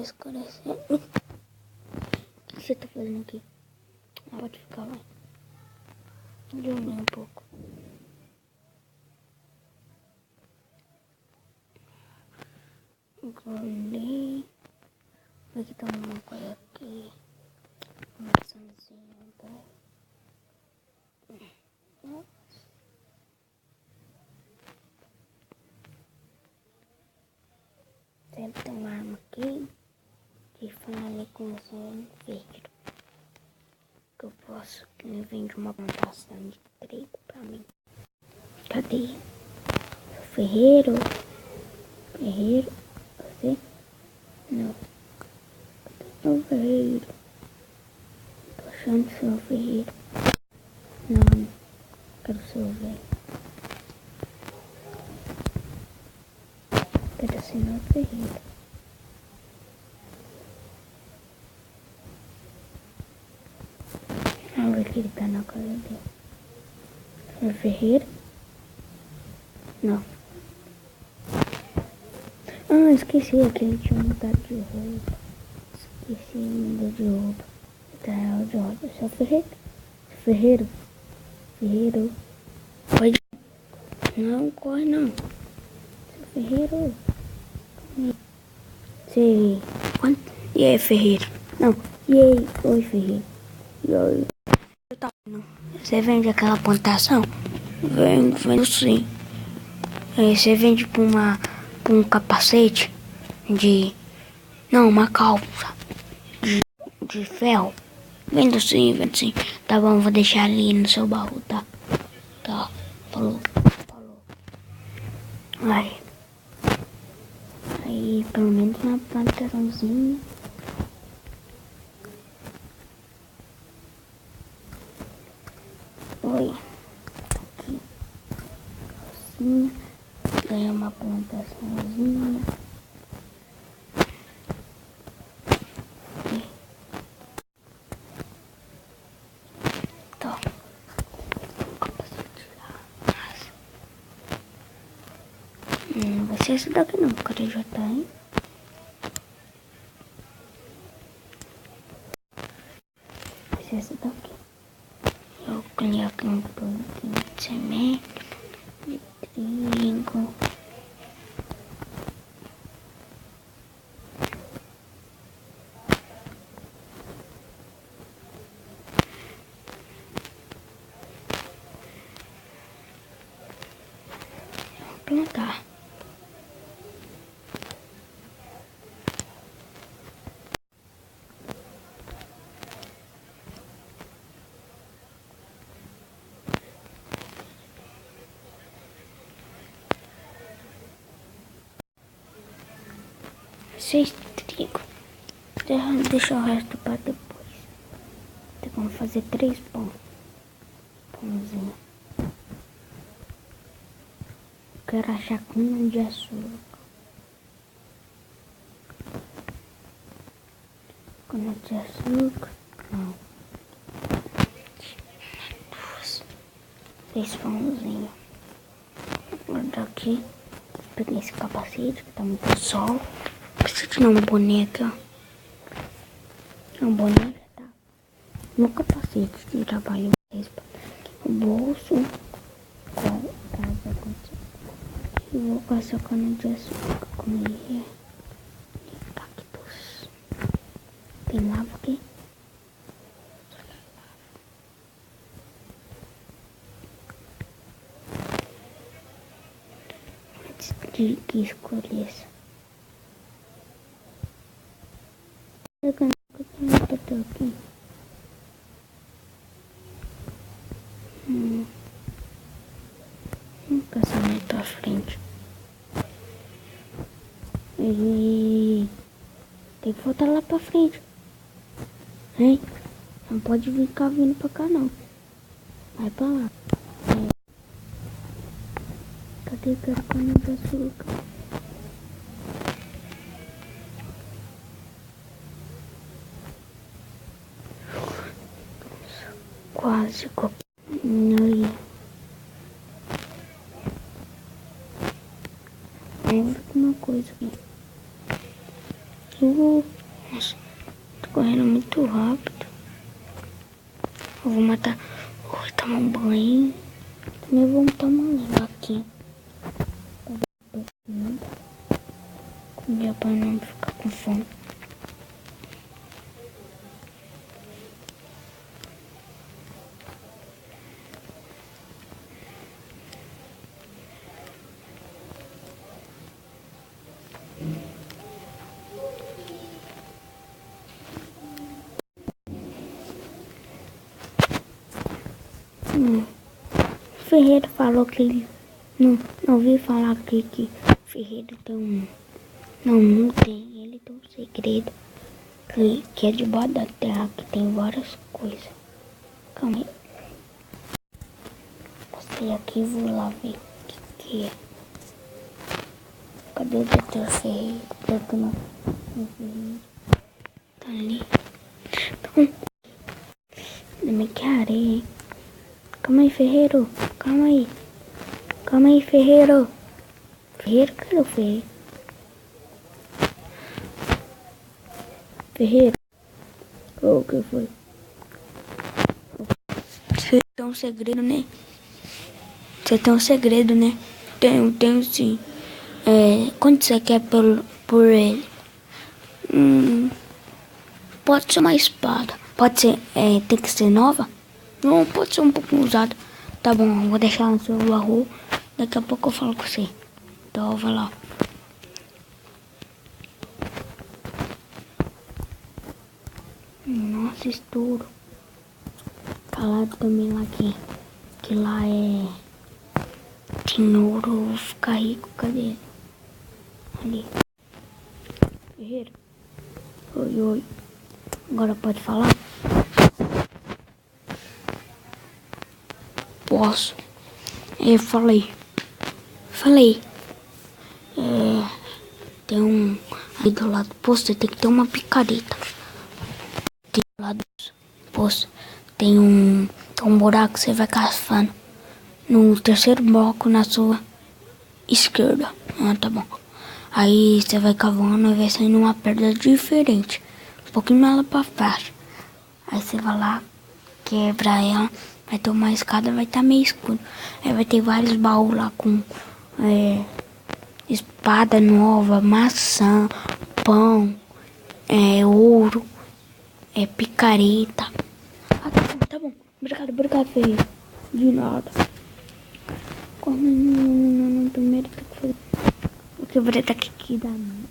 escurecendo. O que você tá fazendo aqui? Ah, pode ficar lá. Dormir um pouco. Engoli. Vou aqui tomar uma coisa aqui. Uma maçãzinha, tá? Sempre tem uma arma aqui. Que fala ali com o som verde. Que eu posso. Que me vende uma plantação de trigo pra mim. Cadê? Ferreiro? Ferreiro? Você? Não. Cadê o ferreiro? Tô achando o seu ferreiro. Não. Quero o seu velho. Quero assinar o ferreiro. Vamos ver que ele tá na casa dele. É ferreiro? Não. Ah, esqueci que ele tinha mudado de roupa. Esqueci, mudou de roupa. Tá, é o de roupa. Seu ferreiro? Seu ferreiro? Ferreiro? Pode. Não, corre não. Seu ferreiro? Sei. Quanto? E aí, ferreiro? Não. E aí? Oi, ferreiro. E aí? Você vende aquela plantação? Vendo sim. Você vende pra um capacete de... Não, uma calça de ferro. Vendo sim, vendo sim. Tá bom, vou deixar ali no seu baú, tá? Tá, falou. Aí, pelo menos uma plantaçãozinha. Oi. Aqui. Assim. Ganhei uma plantaçãozinha. Então. Não vai ser esse daqui não, porque já tá, hein? Vai ser esse daqui. Eu coloquei um pouquinho de semente, de trigo. Vou plantar. Seis trigo. Deixa o resto para depois. Então, vamos fazer 3 pãozinhos. Quero achar cana de açúcar. Cana de açúcar. Não. 3 pãozinhos. Guardar aqui. Peguei esse capacete que tá muito sol. Preciso tirar um boné aqui, ó. Um boné já tá no capacete de trabalho. O bolso com casa e vou com essa cana de açúcar comer cactus. Tem lava aqui. Antes de escolher essa. Eu aqui. Passar mais pra frente. E tem que voltar lá pra frente. Hein? Não pode ficar vindo pra cá não. Vai pra lá. Cadê aquela cana de açúcar? Quase aí. Vamos ver uma coisa aqui. Nossa, tô correndo muito rápido. Eu vou matar. Vou tomar um banho. Também vou tomar uma vaquinha. Comer pra não ficar com fome. Ferreiro falou que ele não ouvi falar que Ferreiro tem um. Não tem. Ele tem um segredo que é debaixo da terra, que tem várias coisas. Calma aí. Passei aqui e vou lá ver o que é. Cadê o Dr. Ferreiro? Tá ali. Também que areia, hein? Calma aí, Ferreiro. Calma aí. Calma aí, Ferreiro. Ferreiro, cadê o Ferreiro? Ferreiro. O que foi? Você tem um segredo, né? Você tem um segredo, né? Tenho sim. Quanto você quer por ele? Pode ser uma espada. Pode ser, tem que ser nova? Não, pode ser um pouco usada. Tá bom, vou deixar no seu arroz. Daqui a pouco eu falo com você. Então, vai lá. Nossa, estouro. Falaram também lá que lá tem ouro. Eu vou ficar rico. Cadê ele? Ali. Ferreiro. Oi, oi. Agora pode falar? Posso. Eu falei. Tem um... Ali do lado do posto tem que ter uma picareta. Tem do lado do posto tem um buraco que você vai cavando. No terceiro bloco na sua esquerda. Ah, tá bom. Aí você vai cavando e vai saindo uma pedra diferente. Um pouquinho mais lá pra baixo. Aí você vai lá, quebra ela. Vai ter uma escada, vai estar meio escuro. Aí vai ter vários baús lá com espada nova, maçã, pão, ouro, picareta. Ah, tá bom. Obrigado, Ferreiro. De nada. Não, primeiro tem que fazer. O quebrei tá aqui da mão.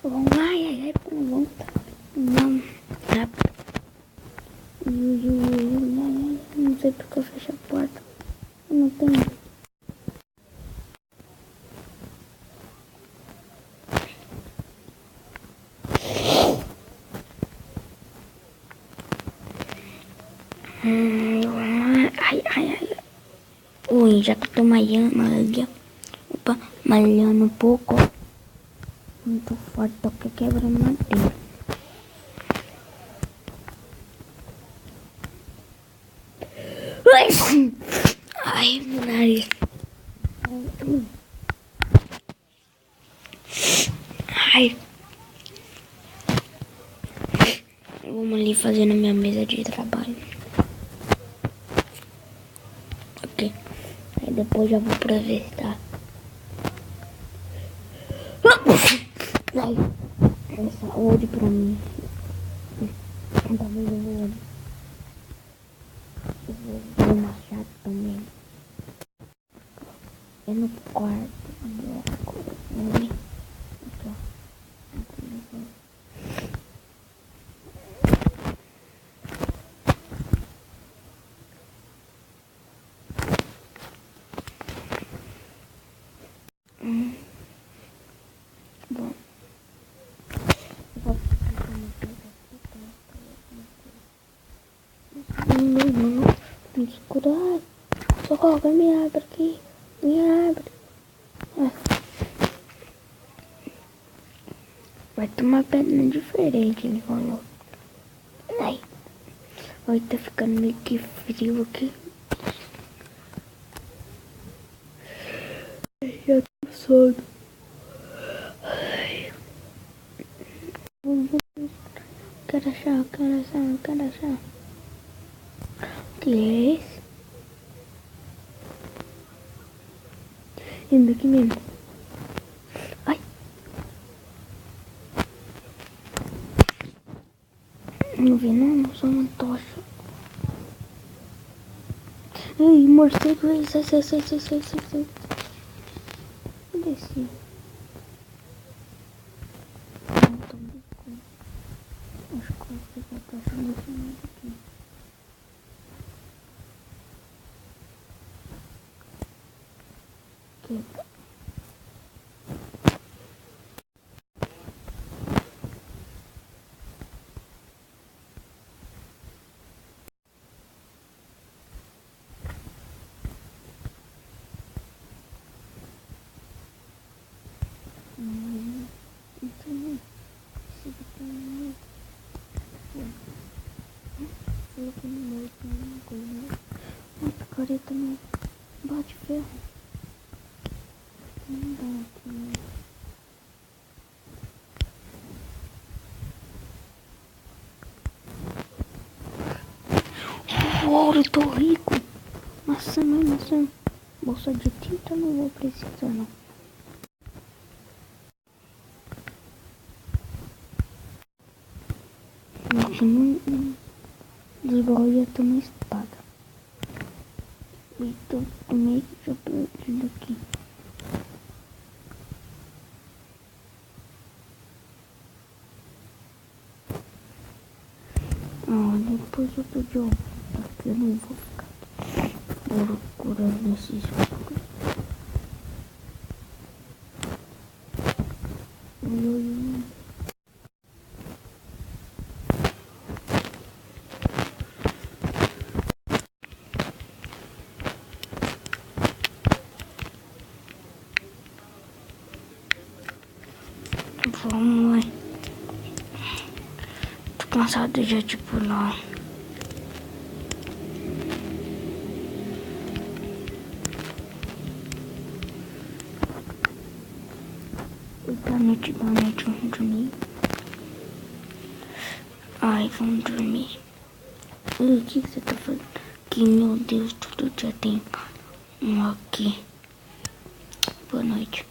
Vamos lá, ai, vamos. Vamos, rápido. Não sei porque eu fecho a porta. Eu não tenho. Ai. Ui, já que eu tô malhando. Opa, malhando um pouco. Muito forte, tô quebrando madeira. Ai, meu nariz. Ai. Vamos ali fazer na minha mesa de trabalho. Ok. Aí depois já vou aproveitar. Ai. Saúde pra mim. Talvez eu vou ver o machado também. É no quarto bloco. Aqui, ó. Bom. Não. Tem que curar. Socorro, vai me abre aqui. Me abre. Vai tomar pedra diferente, ele falou. Ai. Ai, tá ficando meio que frio aqui. Já tô sono. que é esse? Indo aqui mesmo. Ai. Não vi não, só uma tocha. Ei, morcego, sai. Eu desci. Não, tô brincando. Acho que eu vou pegar a tocha nesse meio aqui. Quebra. Coloquei no meio com alguma coisa, né? Uma picareta não bate ferro. Não dá aqui, né? Ouro, eu tô rico. Maçã. Bolsa de tinta não vou precisar, não. Aqui não desgoia até uma espada. E tô meio que já perdido aqui. Depois eu tô de volta, porque eu não vou ficar procurando nesses bagulhos. Vamos lá. Tô cansado já de pular. Boa noite, vamos dormir. Ai, vamos dormir. O que você tá fazendo? Que meu Deus, todo dia tem um aqui. Boa noite.